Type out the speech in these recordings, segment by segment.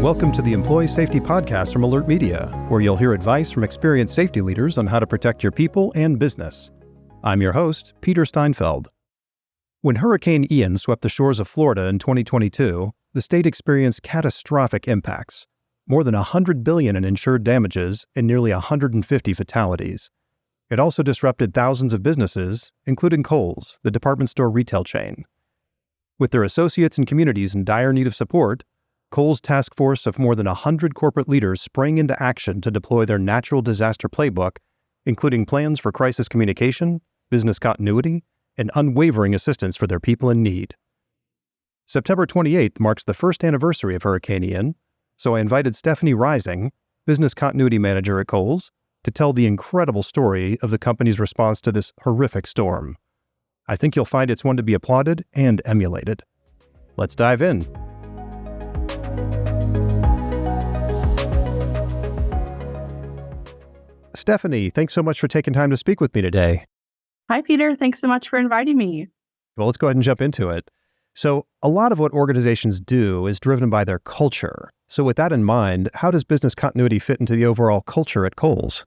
welcome to the Employee Safety Podcast from Alert Media, where you'll hear advice from experienced safety leaders on how to protect your people and business. I'm your host, Peter Steinfeld. When Hurricane Ian swept the shores of Florida in 2022, the state experienced catastrophic impacts, more than $100 billion in insured damages and nearly 150 fatalities. It also disrupted thousands of businesses, including Kohls, the department store retail chain. With their associates and communities in dire need of support, Kohl's task force of more than 100 corporate leaders sprang into action to deploy their Natural Disaster Playbook, including plans for crisis communication, business continuity, and unwavering assistance for their people in need. September 28th marks the first anniversary of Hurricane Ian, so I invited Stephanie Rising, Business Continuity Manager at Kohl's, to tell the incredible story of the company's response to this horrific storm. I think you'll find it's one to be applauded and emulated. Let's dive in. Stephanie, thanks so much for taking time to speak with me today. Hi, Peter. Thanks so much for inviting me. Well, let's go ahead and jump into it. So, a lot of what organizations do is driven by their culture. So with that in mind, how does business continuity fit into the overall culture at Kohl's?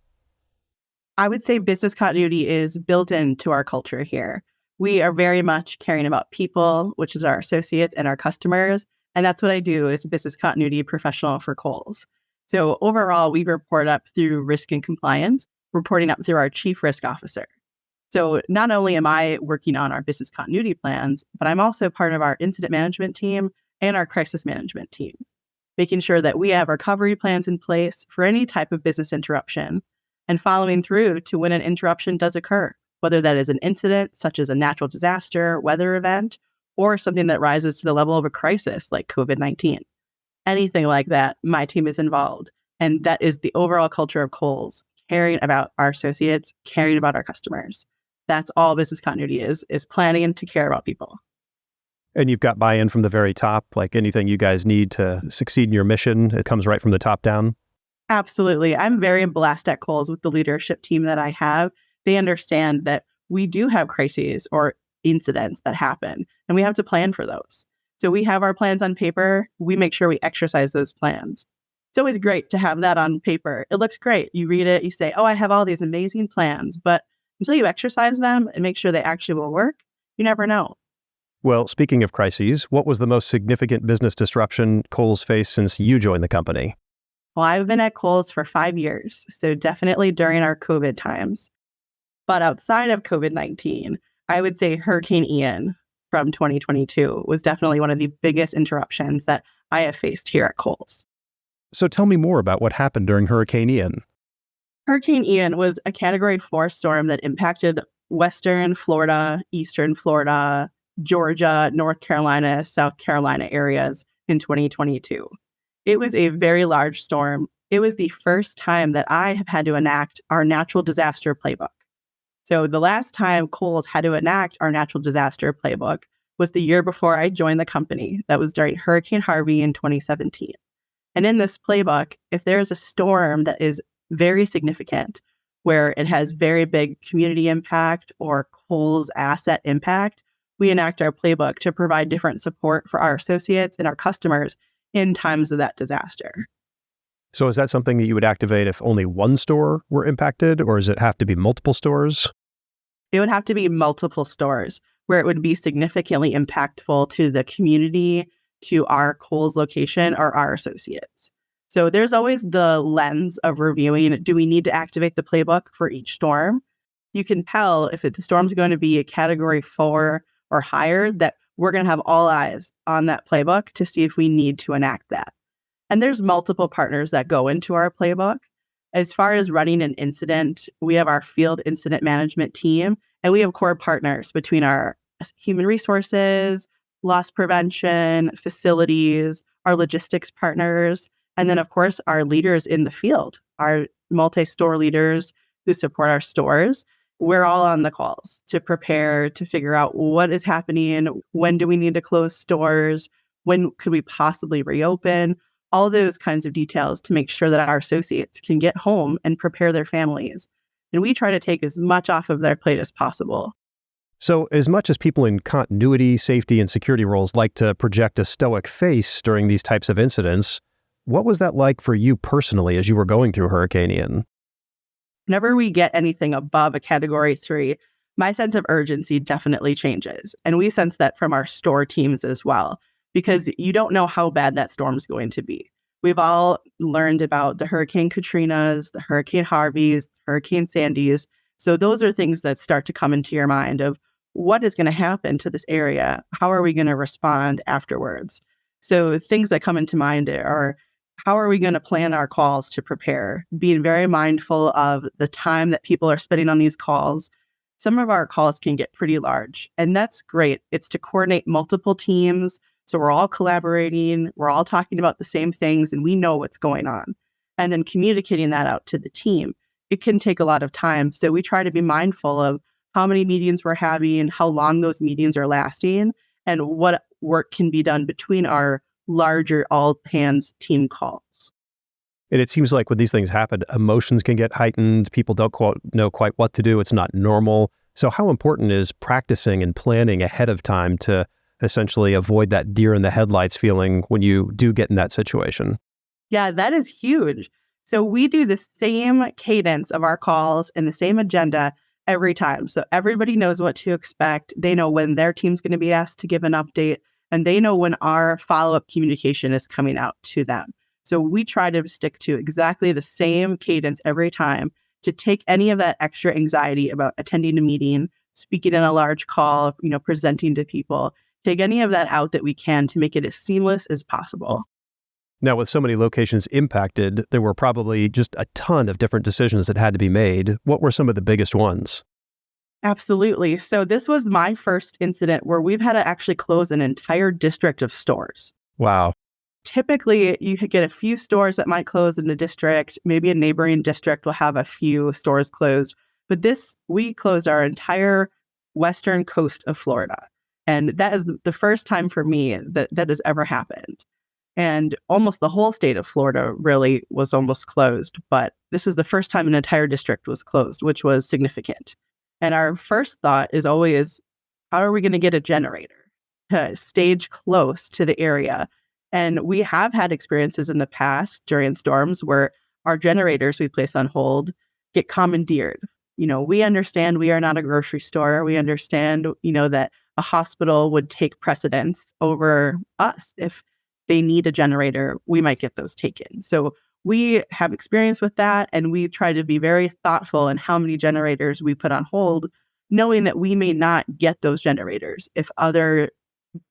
I would say business continuity is built into our culture here. We are very much caring about people, which is our associates and our customers. And that's what I do as a business continuity professional for Kohl's. So overall, we report up through risk and compliance, reporting up through our chief risk officer. So not only am I working on our business continuity plans, but I'm also part of our incident management team and our crisis management team, making sure that we have recovery plans in place for any type of business interruption and following through to when an interruption does occur, whether that is an incident such as a natural disaster, weather event, or something that rises to the level of a crisis like COVID-19. Anything like that, my team is involved. And that is the overall culture of Kohl's, caring about our associates, caring about our customers. That's all business continuity is planning to care about people. And you've got buy-in from the very top, like anything you guys need to succeed in your mission, it comes right from the top down? Absolutely. I'm very blessed at Kohl's with the leadership team that I have. They understand that we do have crises or incidents that happen, and we have to plan for those. So we have our plans on paper. We make sure we exercise those plans. It's always great to have that on paper. It looks great. You read it, you say, oh, I have all these amazing plans. But until you exercise them and make sure they actually will work, you never know. Well, speaking of crises, what was the most significant business disruption Kohl's faced since you joined the company? Well, I've been at Kohl's for 5 years, so definitely during our COVID times. But outside of COVID-19, I would say Hurricane Ian from 2022 was definitely one of the biggest interruptions that I have faced here at Kohl's. So tell me more about what happened during Hurricane Ian. Hurricane Ian was a Category 4 storm that impacted Western Florida, Eastern Florida, Georgia, North Carolina, South Carolina areas in 2022. It was a very large storm. It was the first time that I have had to enact our Natural Disaster Playbook. So the last time Kohl's had to enact our Natural Disaster Playbook was the year before I joined the company. That was during Hurricane Harvey in 2017. And in this playbook, if there is a storm that is very significant, where it has very big community impact or Kohl's asset impact, we enact our playbook to provide different support for our associates and our customers in times of that disaster. So is that something that you would activate if only one store were impacted, or does it have to be multiple stores? It would have to be multiple stores where it would be significantly impactful to the community, to our Kohl's location, or our associates. So there's always the lens of reviewing, do we need to activate the playbook for each storm? You can tell if the storm's going to be a Category 4 or higher, that we're going to have all eyes on that playbook to see if we need to enact that. And there's multiple partners that go into our playbook. As far as running an incident, we have our field incident management team, and we have core partners between our human resources, loss prevention, facilities, our logistics partners, and then, of course, our leaders in the field, our multi-store leaders who support our stores. We're all on the calls to prepare, to figure out what is happening, when do we need to close stores, when could we possibly reopen, all those kinds of details to make sure that our associates can get home and prepare their families. And we try to take as much off of their plate as possible. So as much as people in continuity, safety, and security roles like to project a stoic face during these types of incidents, What was that like for you personally as you were going through Hurricane Ian? Whenever we get anything above a category 3, my sense of urgency definitely changes. And we sense that from our store teams as well, because you don't know how bad that storm's going to be. We've all learned about the Hurricane Katrinas, the Hurricane Harveys, Hurricane Sandys. So those are things that start to come into your mind of what is going to happen to this area? How are we going to respond afterwards? So things that come into mind are, how are we going to plan our calls to prepare? Being very mindful of the time that people are spending on these calls. Some of our calls can get pretty large, and that's great. It's to coordinate multiple teams. So we're all collaborating, we're all talking about the same things, and we know what's going on. And then communicating that out to the team. It can take a lot of time. So we try to be mindful of how many meetings we're having, how long those meetings are lasting, and what work can be done between our larger all-hands team calls. And it seems like when these things happen, emotions can get heightened. People don't know quite what to do. It's not normal. So how important is practicing and planning ahead of time to essentially avoid that deer in the headlights feeling when you do get in that situation? Yeah, that is huge. So we do the same cadence of our calls and the same agenda every time. So everybody knows what to expect. They know when their team's going to be asked to give an update, and they know when our follow-up communication is coming out to them. So we try to stick to exactly the same cadence every time to take any of that extra anxiety about attending a meeting, speaking in a large call, presenting to people, take any of that out that we can to make it as seamless as possible. Now, with so many locations impacted, there were probably just a ton of different decisions that had to be made. What were some of the biggest ones? Absolutely. So this was my first incident where we've had to actually close an entire district of stores. Wow. Typically, you could get a few stores that might close in the district. Maybe a neighboring district will have a few stores closed. But we closed our entire western coast of Florida. And that is the first time for me that has ever happened. And almost the whole state of Florida really was almost closed. But this was the first time an entire district was closed, which was significant. And our first thought is always, how are we going to get a generator to stage close to the area? And we have had experiences in the past during storms where our generators we place on hold get commandeered. We understand we are not a grocery store. We understand, that a hospital would take precedence over us. If they need a generator, we might get those taken. So we have experience with that, and we try to be very thoughtful in how many generators we put on hold, knowing that we may not get those generators if other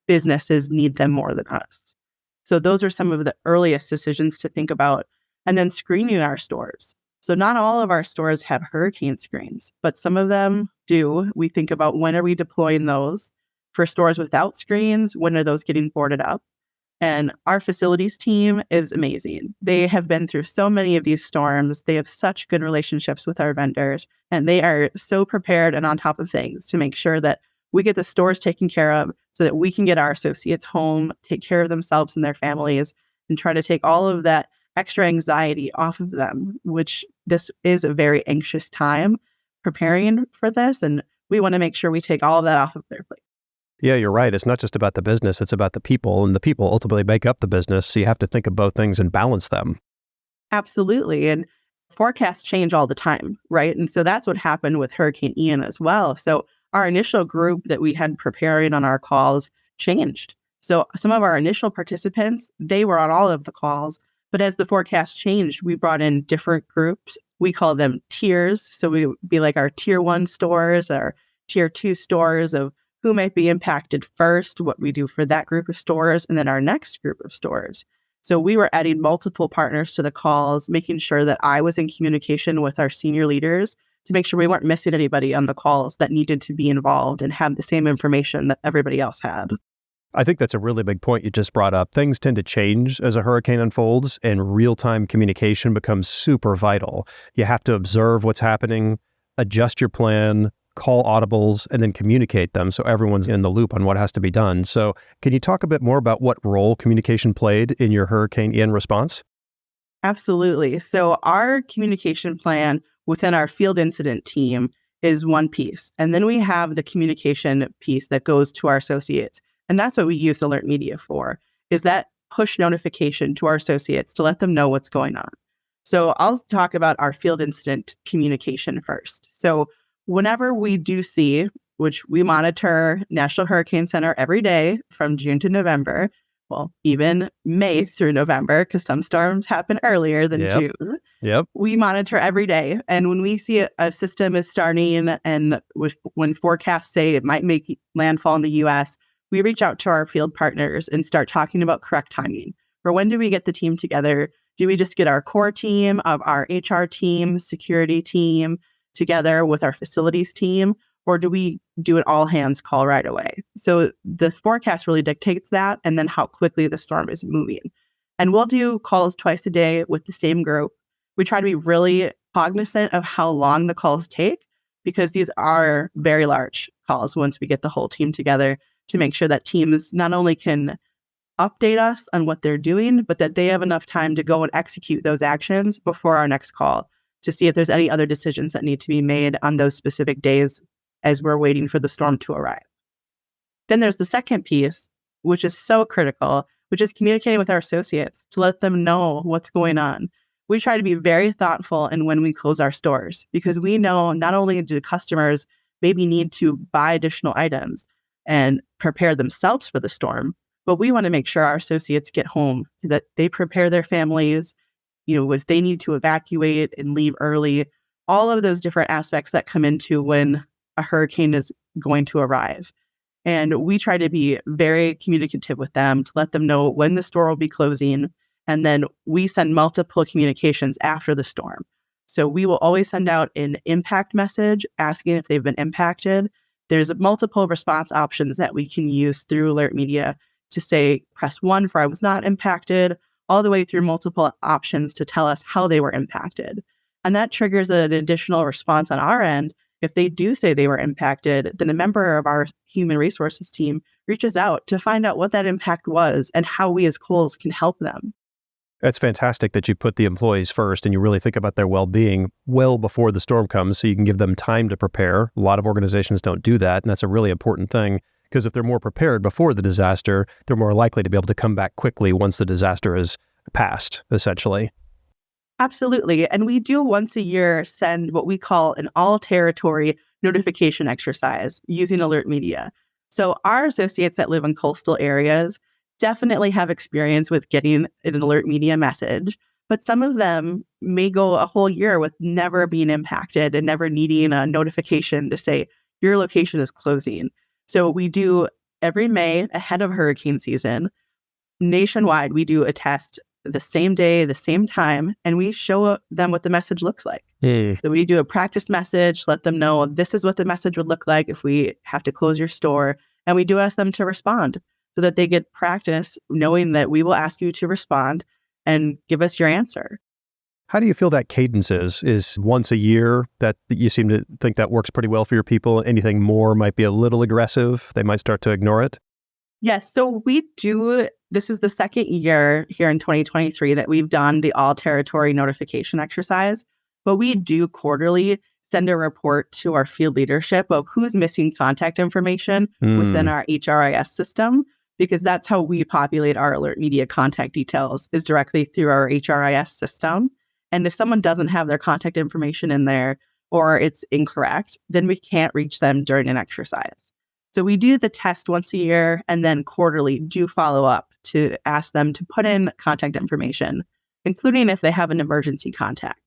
businesses need them more than us. So those are some of the earliest decisions to think about. And then screening our stores. So not all of our stores have hurricane screens, but some of them do. We think about, when are we deploying those? For stores without screens, when are those getting boarded up? And our facilities team is amazing. They have been through so many of these storms. They have such good relationships with our vendors, and they are so prepared and on top of things to make sure that we get the stores taken care of so that we can get our associates home, take care of themselves and their families, and try to take all of that extra anxiety off of them, which this is a very anxious time preparing for this. And we want to make sure we take all of that off of their plate. Yeah, you're right. It's not just about the business, it's about the people, and the people ultimately make up the business. So you have to think of both things and balance them. Absolutely. And forecasts change all the time, right? And so that's what happened with Hurricane Ian as well. So our initial group that we had preparing on our calls changed. So some of our initial participants, they were on all of the calls, but as the forecast changed, we brought in different groups. We call them tiers. So we would be like our tier 1 stores, our tier 2 stores of who might be impacted first, what we do for that group of stores, and then our next group of stores. So we were adding multiple partners to the calls, making sure that I was in communication with our senior leaders to make sure we weren't missing anybody on the calls that needed to be involved and have the same information that everybody else had. I think that's a really big point you just brought up. Things tend to change as a hurricane unfolds, and real-time communication becomes super vital. You have to observe what's happening, adjust your plan, call audibles, and then communicate them so everyone's in the loop on what has to be done. So can you talk a bit more about what role communication played in your Hurricane Ian response? Absolutely. So our communication plan within our field incident team is one piece. And then we have the communication piece that goes to our associates. And that's what we use Alert Media for, is that push notification to our associates to let them know what's going on. So I'll talk about our field incident communication first. So whenever we do see, which we monitor National Hurricane Center every day from June to November, well, even May through November, because some storms happen earlier than June. Yep. We monitor every day. And when we see a system is starting and when forecasts say it might make landfall in the U.S., we reach out to our field partners and start talking about correct timing. For when do we get the team together? Do we just get our core team of our HR team, security team together with our facilities team? Or do we do an all hands call right away? So the forecast really dictates that, and then how quickly the storm is moving. And we'll do calls twice a day with the same group. We try to be really cognizant of how long the calls take, because these are very large calls once we get the whole team together, to make sure that teams not only can update us on what they're doing, but that they have enough time to go and execute those actions before our next call to see if there's any other decisions that need to be made on those specific days as we're waiting for the storm to arrive. Then there's the second piece, which is so critical, which is communicating with our associates to let them know what's going on. We try to be very thoughtful in when we close our stores, because we know not only do customers maybe need to buy additional items and prepare themselves for the storm, but we want to make sure our associates get home so that they prepare their families, if they need to evacuate and leave early, all of those different aspects that come into when a hurricane is going to arrive. And we try to be very communicative with them to let them know when the store will be closing. And then we send multiple communications after the storm. So we will always send out an impact message asking if they've been impacted. There's multiple response options that we can use through Alert Media to say, press 1 for I was not impacted, all the way through multiple options to tell us how they were impacted. And that triggers an additional response on our end. If they do say they were impacted, then a member of our human resources team reaches out to find out what that impact was and how we as Kohls can help them. That's fantastic that you put the employees first and you really think about their well-being well before the storm comes, so you can give them time to prepare. A lot of organizations don't do that, and that's a really important thing, because if they're more prepared before the disaster, they're more likely to be able to come back quickly once the disaster is passed, essentially. Absolutely. And we do once a year send what we call an all-territory notification exercise using Alert Media. So our associates that live in coastal areas definitely have experience with getting an Alert Media message, but some of them may go a whole year with never being impacted and never needing a notification to say your location is closing. So we do every May ahead of hurricane season, nationwide, we do a test the same day, the same time, and we show them what the message looks like. So we do a practice message, let them know this is what the message would look like if we have to close your store. And we do ask them to respond so that they get practice knowing that we will ask you to respond and give us your answer. How do you feel that cadence is once a year that you seem to think that works pretty well for your people? Anything more might be a little aggressive. They might start to ignore it. Yes. So we do, this is the second year here in 2023 that we've done the all territory notification exercise, but we do quarterly send a report to our field leadership of who's missing contact information within our HRIS system, because that's how we populate our Alert Media contact details, is directly through our HRIS system. And if someone doesn't have their contact information in there or it's incorrect, then we can't reach them during an exercise. So we do the test once a year and then quarterly do follow up to ask them to put in contact information, including if they have an emergency contact.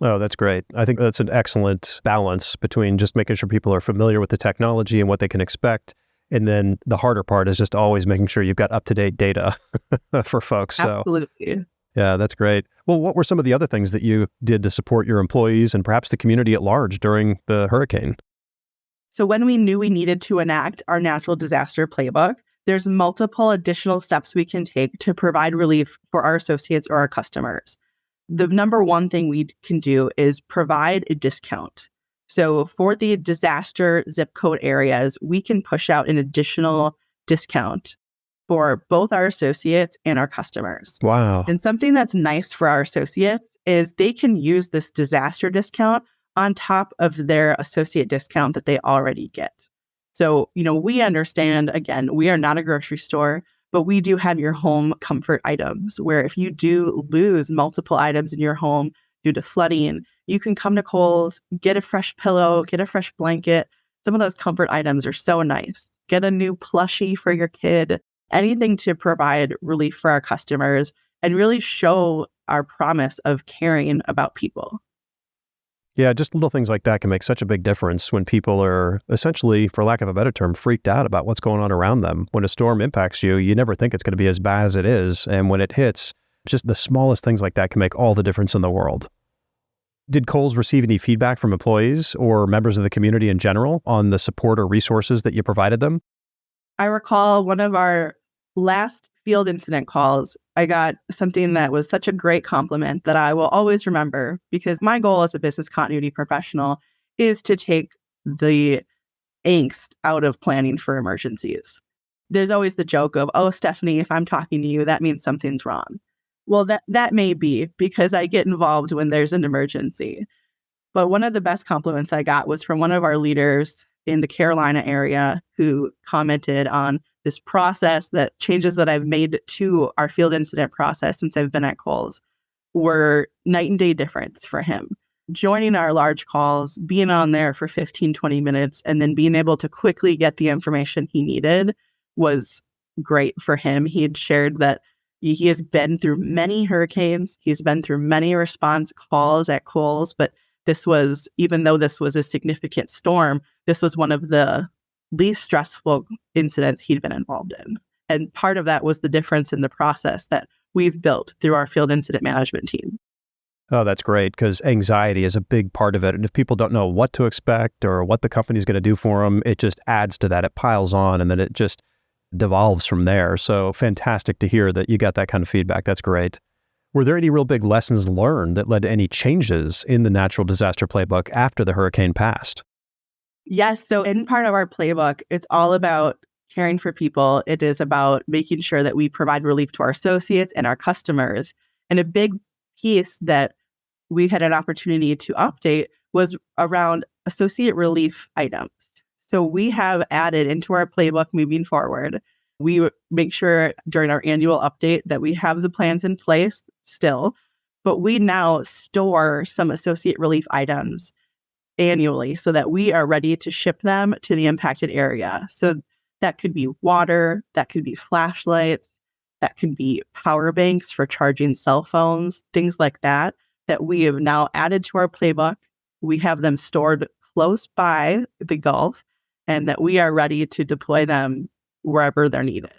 Oh, that's great. I think that's an excellent balance between just making sure people are familiar with the technology and what they can expect. And then the harder part is just always making sure you've got up-to-date data for folks. Absolutely. Yeah, that's great. Well, what were some of the other things that you did to support your employees and perhaps the community at large during the hurricane? So when we knew we needed to enact our Natural Disaster Playbook, there's multiple additional steps we can take to provide relief for our associates or our customers. The number one thing we can do is provide a discount. So for the disaster zip code areas, we can push out an additional discount for both our associates and our customers. Wow. And something that's nice for our associates is they can use this disaster discount on top of their associate discount that they already get. So, we understand, again, we are not a grocery store. But we do have your home comfort items where if you do lose multiple items in your home due to flooding, you can come to Kohl's, get a fresh pillow, get a fresh blanket. Some of those comfort items are so nice. Get a new plushie for your kid, anything to provide relief for our customers and really show our promise of caring about people. Yeah, just little things like that can make such a big difference when people are essentially, for lack of a better term, freaked out about what's going on around them. When a storm impacts you, you never think it's going to be as bad as it is. And when it hits, just the smallest things like that can make all the difference in the world. Did Kohl's receive any feedback from employees or members of the community in general on the support or resources that you provided them? I recall one of our last field incident calls, I got something that was such a great compliment that I will always remember, because my goal as a business continuity professional is to take the angst out of planning for emergencies. There's always the joke of, oh, Stephanie, if I'm talking to you, that means something's wrong. Well, that may be because I get involved when there's an emergency. But one of the best compliments I got was from one of our leaders in the Carolina area who commented on this process, that changes that I've made to our field incident process since I've been at Kohl's were night and day difference for him. Joining our large calls, being on there for 15, 20 minutes, and then being able to quickly get the information he needed was great for him. He had shared that he has been through many hurricanes. He's been through many response calls at Kohl's, but this was, even though this was a significant storm, this was one of the least stressful incidents he'd been involved in. And part of that was the difference in the process that we've built through our field incident management team. Oh, that's great, because anxiety is a big part of it. And if people don't know what to expect or what the company's going to do for them, it just adds to that. It piles on, and then it just devolves from there. So fantastic to hear that you got that kind of feedback. That's great. Were there any real big lessons learned that led to any changes in the Natural Disaster Playbook after the hurricane passed? Yes. So in part of our playbook, it's all about caring for people. It is about making sure that we provide relief to our associates and our customers. And a big piece that we had an opportunity to update was around associate relief items. So we have added into our playbook moving forward. We make sure during our annual update that we have the plans in place still, but we now store some associate relief items annually so that we are ready to ship them to the impacted area. So that could be water, that could be flashlights, that could be power banks for charging cell phones, things like that, that we have now added to our playbook. We have them stored close by the Gulf, and that we are ready to deploy them wherever they're needed.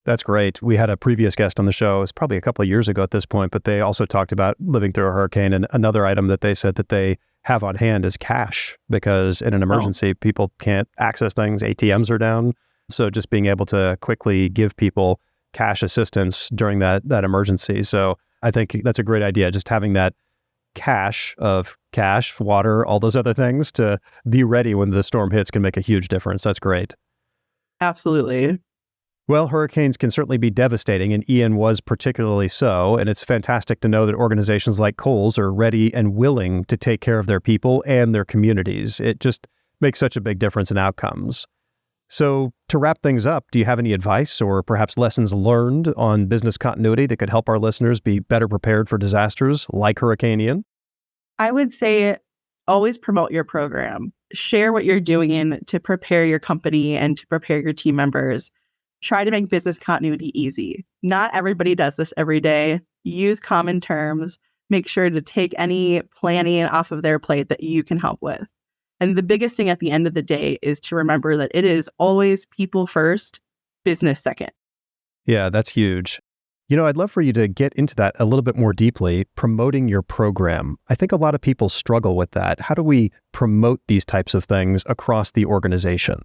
That's great. We had a previous guest on the show, it's probably a couple of years ago at this point, but they also talked about living through a hurricane. And another item that they said that they have on hand is cash, because in an emergency, people can't access things. ATMs are down. So just being able to quickly give people cash assistance during that emergency. So I think that's a great idea. Just having that cache of cash, water, all those other things to be ready when the storm hits can make a huge difference. That's great. Absolutely. Well, hurricanes can certainly be devastating, and Ian was particularly so, and it's fantastic to know that organizations like Kohls are ready and willing to take care of their people and their communities. It just makes such a big difference in outcomes. So to wrap things up, do you have any advice or perhaps lessons learned on business continuity that could help our listeners be better prepared for disasters like Hurricane Ian? I would say always promote your program. Share what you're doing to prepare your company and to prepare your team members. Try to make business continuity easy. Not everybody does this every day. Use common terms. Make sure to take any planning off of their plate that you can help with. And the biggest thing at the end of the day is to remember that it is always people first, business second. Yeah, that's huge. I'd love for you to get into that a little bit more deeply, promoting your program. I think a lot of people struggle with that. How do we promote these types of things across the organization?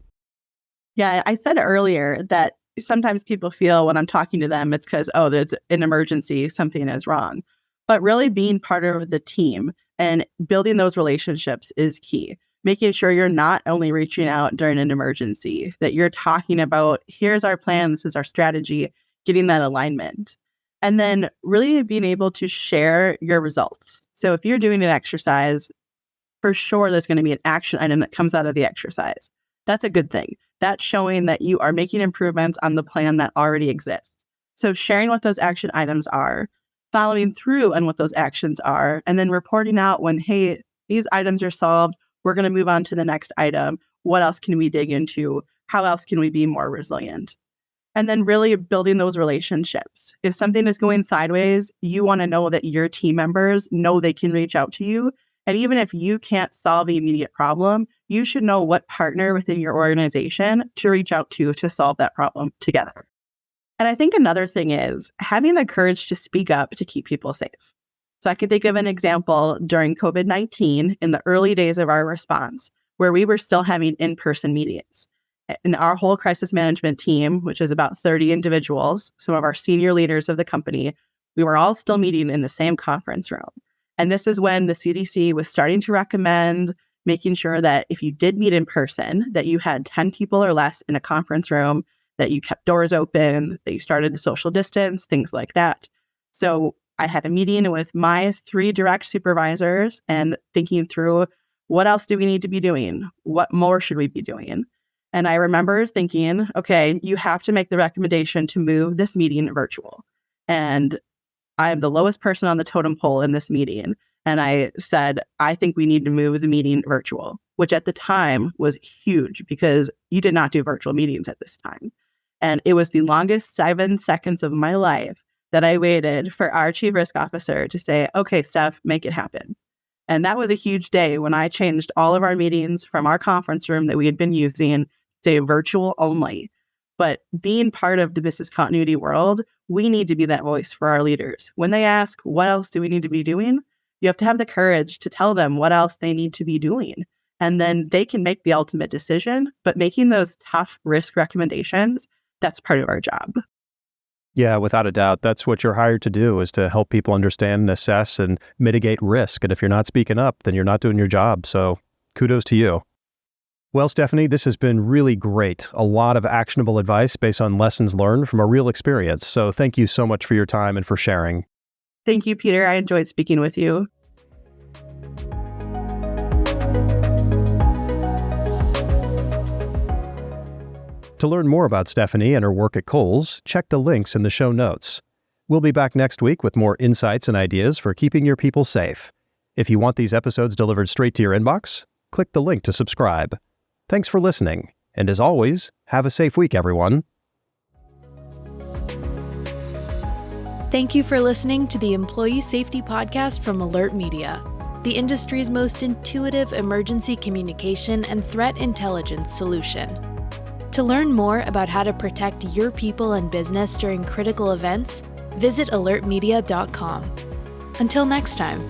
Yeah, I said earlier that sometimes people feel when I'm talking to them, it's because, oh, there's an emergency, something is wrong. But really being part of the team and building those relationships is key. Making sure you're not only reaching out during an emergency, that you're talking about, here's our plan, this is our strategy, getting that alignment. And then really being able to share your results. So if you're doing an exercise, for sure there's going to be an action item that comes out of the exercise. That's a good thing. that's showing that you are making improvements on the plan that already exists. So sharing what those action items are, following through on what those actions are, and then reporting out when, hey, these items are solved, we're going to move on to the next item. What else can we dig into? How else can we be more resilient? And then really building those relationships. If something is going sideways, you want to know that your team members know they can reach out to you. And even if you can't solve the immediate problem, you should know what partner within your organization to reach out to solve that problem together. And I think another thing is having the courage to speak up to keep people safe. So I can think of an example during COVID-19 in the early days of our response, where we were still having in-person meetings. And our whole crisis management team, which is about 30 individuals, some of our senior leaders of the company, we were all still meeting in the same conference room. And this is when the CDC was starting to recommend making sure that if you did meet in person, that you had 10 people or less in a conference room, that you kept doors open, that you started to social distance, things like that. So I had a meeting with my 3 direct supervisors and thinking through, what else do we need to be doing? What more should we be doing? And I remember thinking, okay, you have to make the recommendation to move this meeting virtual. And I am the lowest person on the totem pole in this meeting. And I said, I think we need to move the meeting virtual, which at the time was huge because you did not do virtual meetings at this time. And it was the longest 7 seconds of my life that I waited for our chief risk officer to say, okay, Steph, make it happen. And that was a huge day when I changed all of our meetings from our conference room that we had been using to virtual only. But being part of the business continuity world, we need to be that voice for our leaders. When they ask, what else do we need to be doing? You have to have the courage to tell them what else they need to be doing. And then they can make the ultimate decision. But making those tough risk recommendations, that's part of our job. Yeah, without a doubt. That's what you're hired to do, is to help people understand and assess and mitigate risk. And if you're not speaking up, then you're not doing your job. So kudos to you. Well, Stephanie, this has been really great. A lot of actionable advice based on lessons learned from a real experience. So thank you so much for your time and for sharing. Thank you, Peter. I enjoyed speaking with you. To learn more about Stephanie and her work at Kohls, check the links in the show notes. We'll be back next week with more insights and ideas for keeping your people safe. If you want these episodes delivered straight to your inbox, click the link to subscribe. Thanks for listening, and as always, have a safe week, everyone. Thank you for listening to the Employee Safety Podcast from Alert Media, the industry's most intuitive emergency communication and threat intelligence solution. To learn more about how to protect your people and business during critical events, visit alertmedia.com. Until next time.